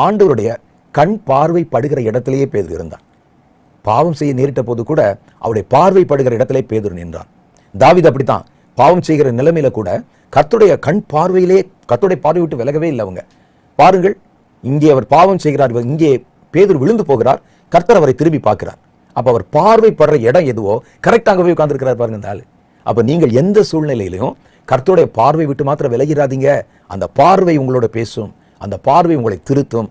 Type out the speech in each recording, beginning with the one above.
ஆண்டவருடைய கண் பார்வை படுகிற இடத்திலேயே பேதுரு இருந்தான். பாவம் செய்ய நேரிட்ட போது கூட அவருடைய பார்வை படுகிற இடத்திலே பேதுரு நின்றான். தாவீது அப்படித்தான், பாவம் செய்கிற நிலைமையில கூட கர்த்தருடைய கண் பார்வையிலே, கர்த்தருடைய பார்வை விட்டு விலகவே இல்லை. அவங்க பாருங்கள், இங்கே அவர் பாவம் செய்கிறார், இங்கே பேதுரு விழுந்து போகிறார், கர்த்தர் அவரை திரும்பி பார்க்கிறார். அப்ப அவர் பார்வை படுற இடம் எதுவோ கரெக்டாக போய் உட்கார்ந்துருக்கிறார் பாருங்க இந்த ஆளு. அப்ப நீங்கள் எந்த சூழ்நிலையிலையும் கர்த்தருடைய பார்வை விட்டு மாத்திரம் விலகிறாதீங்க. அந்த பார்வை உங்களோட பேசும், அந்த பார்வை உங்களை திருத்தும்.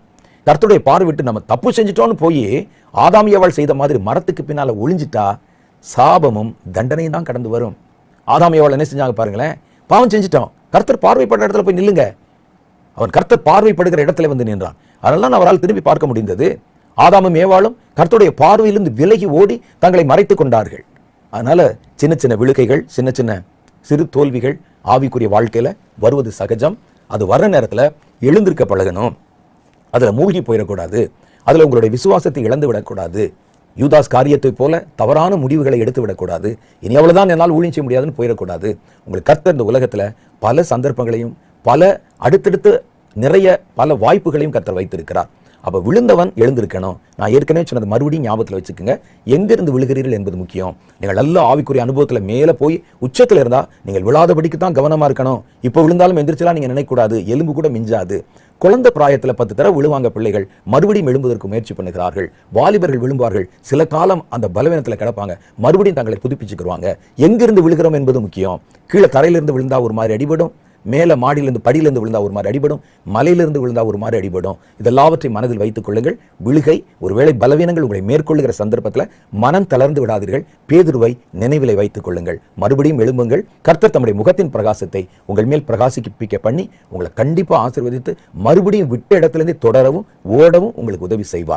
கர்த்தருடைய பார்வை விட்டு நம்ம தப்பு செஞ்சிட்டோம்னு போய் ஆதாம் ஏவாள் செய்த மாதிரி மரத்துக்கு பின்னால ஒளிஞ்சிட்டா சாபமும் தண்டனையும் தான் கடந்து வரும். ஆதாம் ஏவாள் என்ன செஞ்சாங்க பாருங்களேன், பாவம் செஞ்சிட்டோம், கர்த்தர் பார்வைப்படுற இடத்துல போய் நில்லுங்க. அவன் கர்த்தர் பார்வைப்படுகிற இடத்துல வந்து நின்றான். அதனால அவரால் திரும்பி பார்க்க முடிந்தது. ஆதாமும் ஏவாளும் கர்த்தருடைய பார்வையிலிருந்து விலகி ஓடி தங்களை மறைத்துக் கொண்டார்கள். அதனால சின்ன சின்ன விழுகைகள், சின்ன சின்ன சிறு தோல்விகள் ஆவிக்குரிய வாழ்க்கையில வருவது சகஜம். அது வர்ற நேரத்துல எழுந்திருக்க பழகணும். அதுல மூழ்கி போயிடக்கூடாது. அதுல உங்களுடைய விசுவாசத்தை இழந்து விடக்கூடாது. யூதாஸ் காரியத்தை போல தவறான முடிவுகளை எடுத்து விடக்கூடாது. இனி அவ்வளவுதான் என்னால் ஊழியம் செய்ய முடியாதுன்னு போயிடக்கூடாது. உங்களுக்கு கர்த்தர் இந்த உலகத்துல பல சந்தர்ப்பங்களையும் பல அடுத்தடுத்து நிறைய பல வாய்ப்புகளையும் கர்த்தர் வைத்திருக்கிறார். அப்ப விழுந்தவன் எழுந்திருக்கணும். நான் ஏற்கனவே சொன்னது மறுபடியும் ஞாபகத்தில் வச்சுக்கோங்க. எங்கிருந்து விழுகிறீர்கள் என்பது முக்கியம். நீங்கள் நல்ல ஆவிக்குரிய அனுபவத்துல மேல போய் உச்சத்துல இருந்தா நீங்கள் விழாதபடிக்கு தான் கவனமா இருக்கணும். இப்போ விழுந்தாலும் எந்திரிச்சலாம் நீங்க நினைக்கூடாது. எலும்பு கூட மிஞ்சாது. குழந்தை பிராயத்துல 10 தடவை விழுவாங்க பிள்ளைகள், மறுபடியும் எழும்புவதற்கு முயற்சி பண்ணுகிறார்கள். வாலிபர்கள் விழும்பார்கள், சில காலம் அந்த பலவீனத்துல கிடப்பாங்க, மறுபடியும் தங்களை புதுப்பிச்சுக்குவாங்க. எங்கிருந்து விழுகிறோம் என்பது முக்கியம். கீழே தரையிலிருந்து விழுந்தா ஒரு மாதிரி அடிபடும், மேல மாடியிலிருந்து படியிலிருந்து விழுந்தா ஒரு மாதிரி அடிபடும், மலையிலிருந்து விழுந்தா ஒரு மாதிரி அடிபடும். இதெல்லாவற்றை மனதில் வைத்துக் கொள்ளுங்கள். விழுகை, ஒருவேளை பலவீனங்கள் உங்களை மேற்கொள்ளுகிற சந்தர்ப்பத்தில் மனம் தளர்ந்து விடாதீர்கள். பேதுருவை நினைவிலை வைத்துக் கொள்ளுங்கள். மறுபடியும் எழும்புங்கள். கர்த்தர் தம்முடைய முகத்தின் பிரகாசத்தை உங்கள் மேல் பிரகாசிப்பிக்க பண்ணி உங்களை கண்டிப்பா ஆசீர்வதித்து மறுபடியும் விட்ட இடத்திலிருந்து தொடரவும் ஓடவும் உங்களுக்கு உதவி செய்வார்.